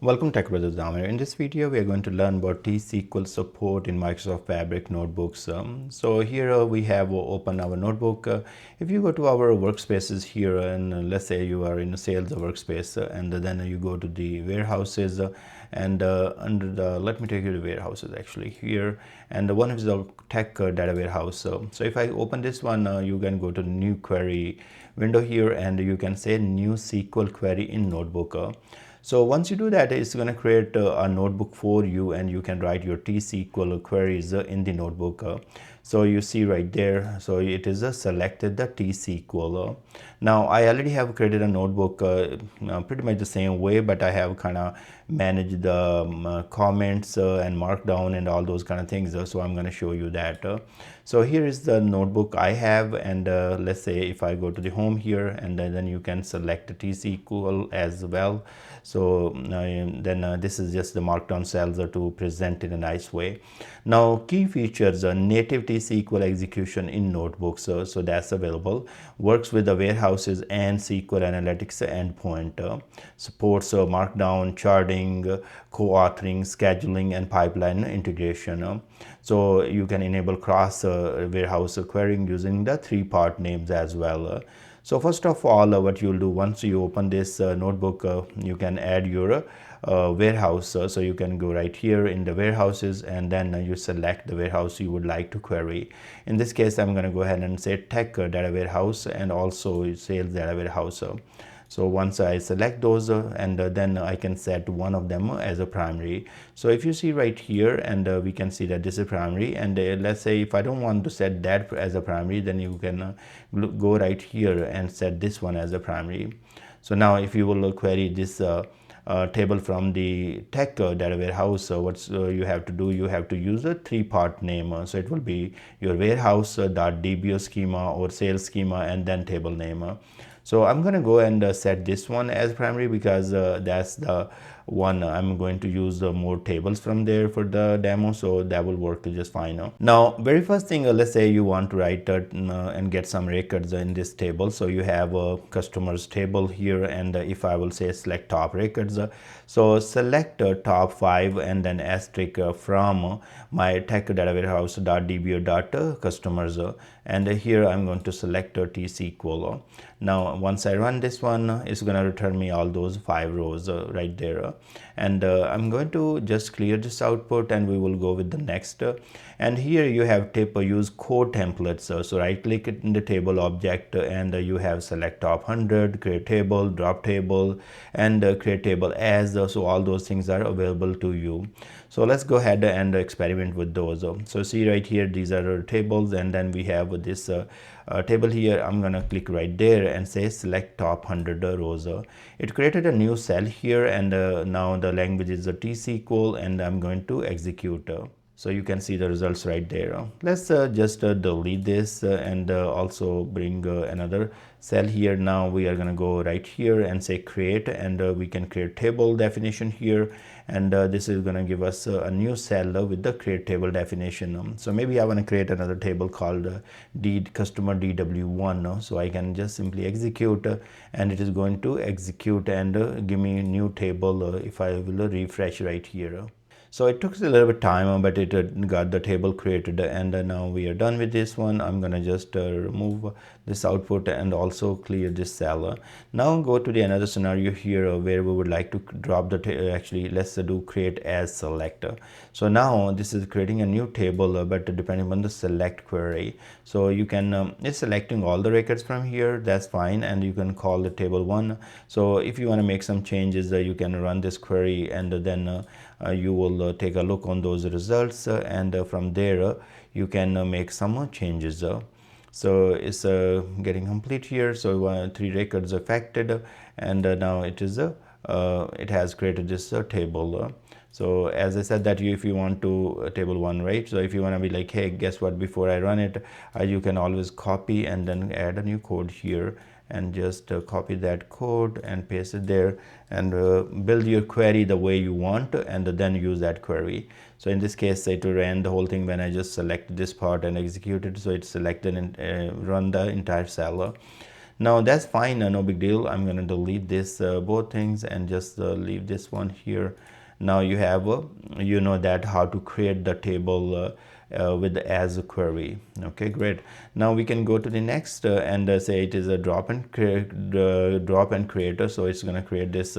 Welcome TechBrothersIT. In this video, we are going to learn about T-SQL support in Microsoft Fabric notebooks. So here we have open our notebook. If you go to our workspaces here, and let's say you are in a sales workspace, and then you go to the warehouses, and under the, let me take you to warehouses actually here, and one is the tech data warehouse. So if I open this one, you can go to the new query window here, and you can say new SQL query in notebook. So once you do that, it's going to create a notebook for you, and you can write your T-SQL queries in the notebook. So you see right there, so it is selected the T-SQL. Now I already have created a notebook pretty much the same way, but I have kind of managed the comments and markdown and all those kind of things. So I'm going to show you that. So here is the notebook I have, and let's say if I go to the home here, and then you can select T-SQL as well. So then this is just the markdown cells to present in a nice way. Now key features: native T-SQL execution in notebooks, so that's available. Works with the warehouses and SQL Analytics endpoint. Supports markdown, charting, co-authoring, scheduling, and pipeline integration. So you can enable cross warehouse querying using the three-part names as well. So first of all, what you'll do once you open this notebook, you can add your warehouse. So you can go right here in the warehouses, and then you select the warehouse you would like to query. In this case, I'm going to go ahead and say tech data warehouse and also sales data warehouse. So once I select those, and then I can set one of them as a primary. So if you see right here, and we can see that this is primary, and let's say if I don't want to set that as a primary, then you can go right here and set this one as a primary. So now if you will query this table from the tech data warehouse, what you have to do, you have to use a three-part name. So it will be your warehouse.dbo schema or sales schema, and then table name. So I'm going to go and set this one as primary, because that's the one I'm going to use more tables from there for the demo, so that will work just fine. Now very first thing, let's say you want to write and get some records in this table. So you have a customers table here, and if I will say select top records, so select top 5 and then asterisk from my tech data warehouse.dbo customers, and here I'm going to select T-SQL. Now once I run this one, it's going to return me all those 5 rows right there, and I'm going to just clear this output, and we will go with the next. And here you have use code templates. So right click it in the table object, and you have select top 100, create table, drop table, and create table as. So all those things are available to you. So let's go ahead and experiment with those. So see right here, these are our tables, and then we have this table here. I'm gonna click right there and say select top 100 rows. It created a new cell here, and now the language is a T-SQL, and I'm going to execute. So you can see the results right there. Let's just delete this and also bring another cell here. Now we are going to go right here and say create, and we can create table definition here, and this is going to give us a new cell with the create table definition. So maybe I want to create another table called customer DW1. So I can just simply execute, and it is going to execute and give me a new table if I will refresh right here. So it took a little bit time, but it got the table created, and now we are done with this one. I'm gonna just remove this output and also clear this cell. Now go to the another scenario here where we would like to drop the actually let's do create as select. So now this is creating a new table, but depending on the select query. So you can it's selecting all the records from here, that's fine, and you can call the table 1. So if you want to make some changes, you can run this query, and then you will take a look on those results, and from there you can make some changes. So it's getting complete here. So 3 records affected, and now it is it has created this table. So as I said that if you want to table 1, right? So if you want to be like, hey, guess what, before I run it, you can always copy and then add a new code here, and just copy that code and paste it there, and build your query the way you want, and then use that query. So in this case, it ran the whole thing when I just select this part and execute it. So it selected and run the entire cell. Now that's fine, no big deal. I'm going to delete this both things and just leave this one here. Now you have you know that how to create the table with the as a query. Okay, great. Now we can go to the next and say it is a drop and creator. So it's going to create this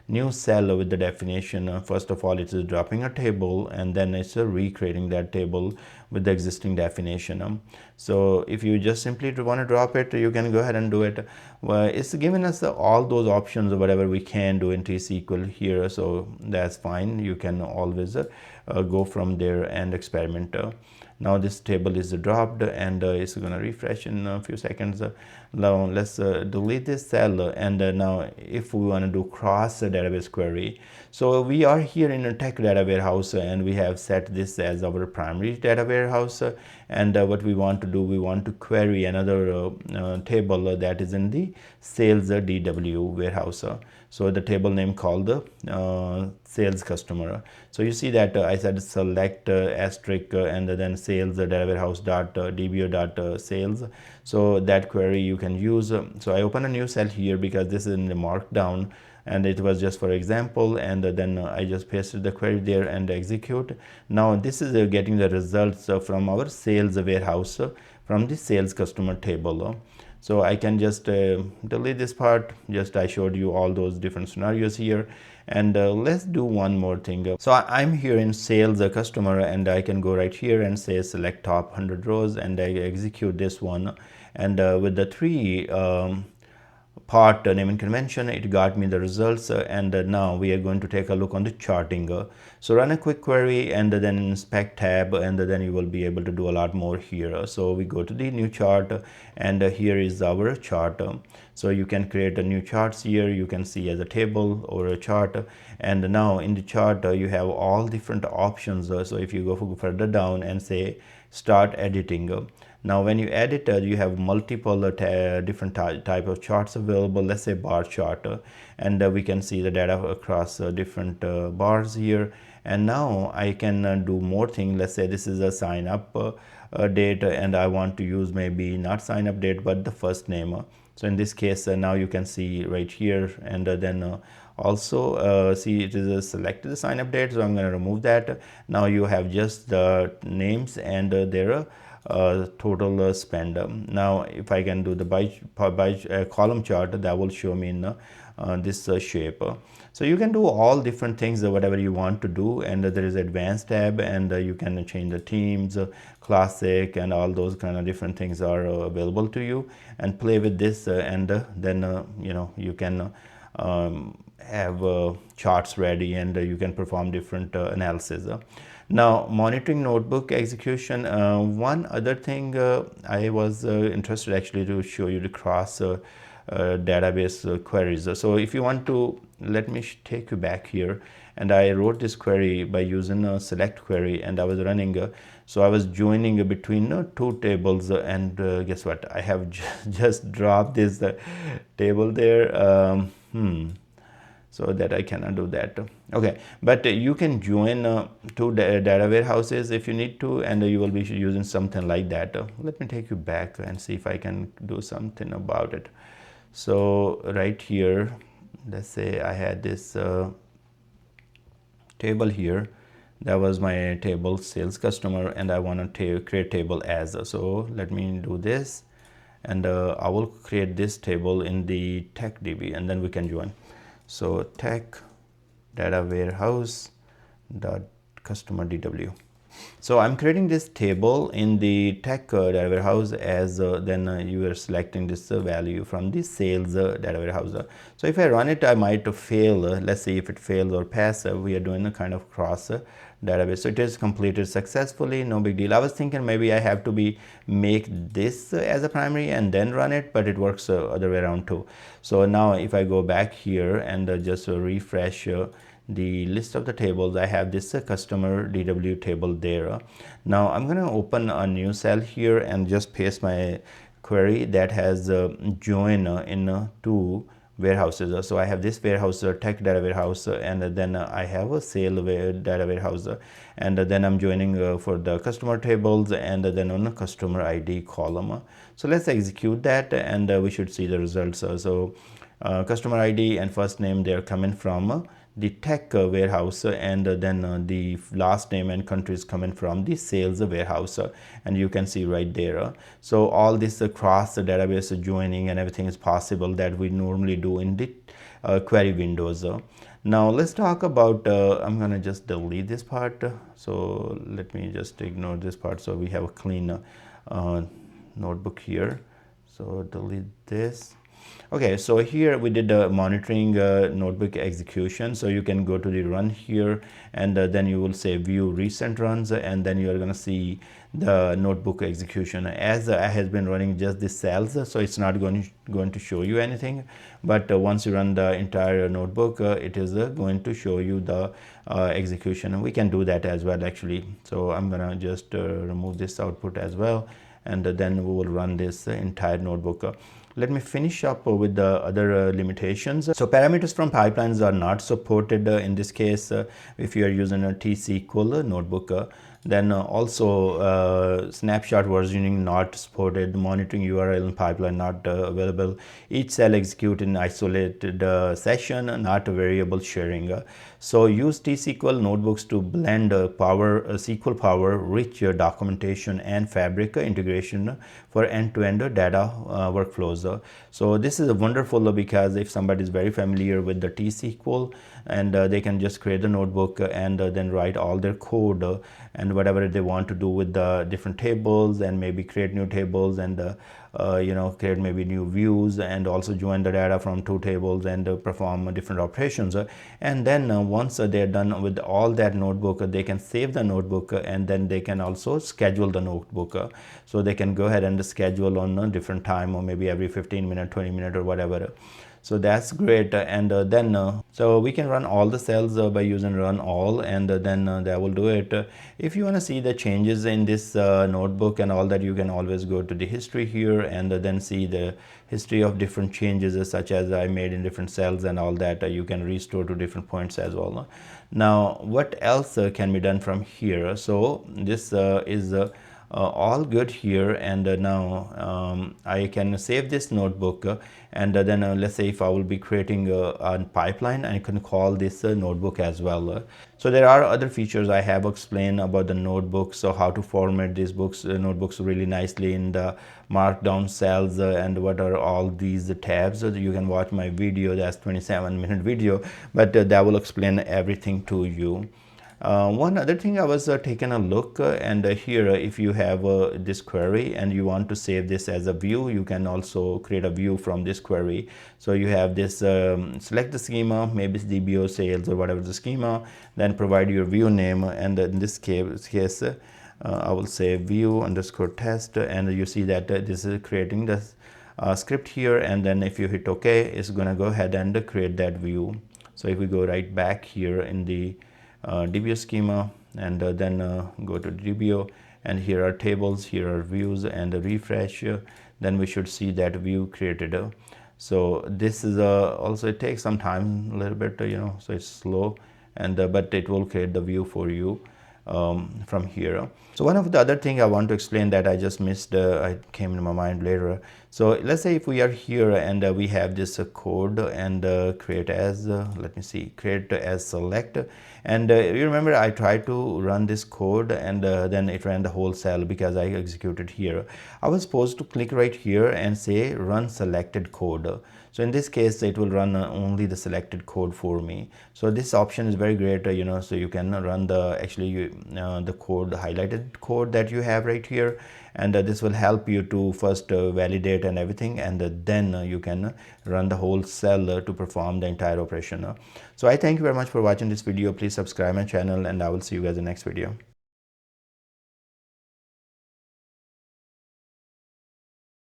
new cell with the definition. First of all, it is dropping a table, and then it's recreating that table with the existing definition. So if you just simply want to drop it, you can go ahead and do it. Well, it's given us all those options of whatever we can do in T-SQL here, so that's fine. You can always go from there and experiment. Now this table is dropped, and it's going to refresh in a few seconds. Now let's delete this cell, and now if we want to do cross database query, so we are here in a tech data warehouse, and we have set this as our primary data warehouse, and what we want to do, we want to query another table that is in the sales DW warehouse. So the table name called the sales customer. So you see that I said select asterisk and then sales data warehouse dot dbo dot sales. So that query you can use. So I open a new cell here because this is in the markdown, and it was just for example, and then I just pasted the query there and execute. Now this is getting the results from our sales warehouse from the sales customer table. So I can just delete this part. Just I showed you all those different scenarios here, and let's do one more thing. So I'm here in sales customer, and I can go right here and say select top 100 rows, and I execute this one, and with the three part naming convention, it got me the results, and now we are going to take a look on the charting. So run a quick query and then inspect tab, and then you will be able to do a lot more here. So we go to the new chart, and here is our chart. So you can create a new charts here. You can see as a table or a chart, and now in the chart you have all different options. So if you go further down and say start editing, now when you edit, you have multiple different type of charts available. Let's say bar chart, and we can see the data across different bars here. And now I can do more things. Let's say this is a sign up date, and I want to use maybe not sign up date but the first name. So in this case, now you can see right here, and then also see it is selected the sign up date, so I'm going to remove that. Now you have just the names and their total spend. Now if I can do the by column chart, that will show me in this shape. So you can do all different things, whatever you want to do, and there is advanced tab, and you can change the themes, classic, and all those kind of different things are available to you, and play with this, and then you know, you can have charts ready, and you can perform different analysis. Now monitoring notebook execution, one other thing I was interested actually to show you the cross database queries. So if you want to, let me take you back here, and I wrote this query by using a select query, and I was running, so I was joining between two tables, and guess what, I have just dropped this table there. So that I cannot do that. Okay, but you can join two data warehouses if you need to, and you will be using something like that. Let me take you back and see if I can do something about it. So right here, let's say I had this table here. That was my table sales customer, and I want to create table as. So let me do this, and I will create this table in the TechDB, and then we can join. So tech data warehouse dot customer DW. So I'm creating this table in the tech data warehouse as then you are selecting this value from the sales data warehouse. So if I run it, I might fail. Let's see if it fails or pass. We are doing a kind of cross database. So it is completed successfully, no big deal. I was thinking maybe I have to make this as a primary and then run it, but it works other way around too. So now if I go back here and just refresh the list of the tables, I have this customer DW table there. Now I'm going to open a new cell here and just paste my query that has join in to warehouses. So I have this warehouse, tech data warehouse, and then I have a sale data warehouse, and then I'm joining for the customer tables, and then on a customer ID column. So let's execute that, and we should see the results. So customer ID and first name, they are coming from the tech warehouse, and then the last name and country is coming from the sales warehouse, and you can see right there. So all this across the database joining and everything is possible that we normally do in the query windows. Now let's talk about, I'm gonna just delete this part, so let me just ignore this part so we have a clean notebook here. So delete this. Okay, so here we did the monitoring notebook execution. So you can go to the run here, and then you will say view recent runs, and then you are going to see the notebook execution. As I has been running just the cells, so it's not going to show you anything, but once you run the entire notebook, it is going to show you the execution. And we can do that as well actually. So I'm gonna just remove this output as well, and then we will run this entire notebook. Let me finish up with the other limitations. So parameters from pipelines are not supported in this case if you are using a T-SQL notebook. Then also snapshot versioning not supported, monitoring URL and pipeline not available, each cell execute in isolated session, not variable sharing. So use T-SQL notebooks to blend SQL Power, rich documentation and Fabric integration for end-to-end data workflows. So this is wonderful because if somebody is very familiar with the T-SQL, and they can just create a notebook and then write all their code and whatever they want to do with the different tables, and maybe create new tables, and create maybe new views, and also join the data from two tables and perform different operations. And then once they're done with all that notebook, they can save the notebook, and then they can also schedule the notebook. So they can go ahead and schedule on a different time, or maybe every 15 minutes, 20 minutes, or whatever. So that's great. And then so we can run all the cells by using run all, and then that will do it. If you want to see the changes in this notebook and all that, you can always go to the history here, and then see the history of different changes such as I made in different cells and all that. You can restore to different points as well. Now what else can be done from here? So this is all good here, and now I can save this notebook, and then let's say if I will be creating a pipeline, I can call this notebook as well. So there are other features I have explained about the notebooks, so how to format these notebooks really nicely in the markdown cells, and what are all these tabs. So you can watch my video, that's 27-minute video, but that will explain everything to you. One other thing, I was taking a look, and here if you have this query and you want to save this as a view, you can also create a view from this query. So you have this select the schema, maybe it's DBO sales or whatever the schema, then provide your view name, and in this case I will say view underscore test, and you see that this is creating this script here, and then if you hit OK, it's gonna go ahead and create that view. So if we go right back here in the DBO schema, and then go to DBO, and here are tables, here are views, and refresh, then we should see that view created. So this is also, it takes some time, a little bit, so it's slow, and but it will create the view for you from here. So one of the other thing I want to explain that I just missed, it came in my mind later. So let's say if we are here and we have this code, and create as let me see, create as select, and you remember I tried to run this code, and then it ran the whole cell because I executed here. I was supposed to click right here and say run selected code. So in this case it will run only the selected code for me. So this option is very great, so you can run the the code, highlighted code that you have right here, and this will help you to first validate and everything, and then you can run the whole cell to perform the entire operation. So I thank you very much for watching this video. Please subscribe my channel, and I will see you guys in the next video.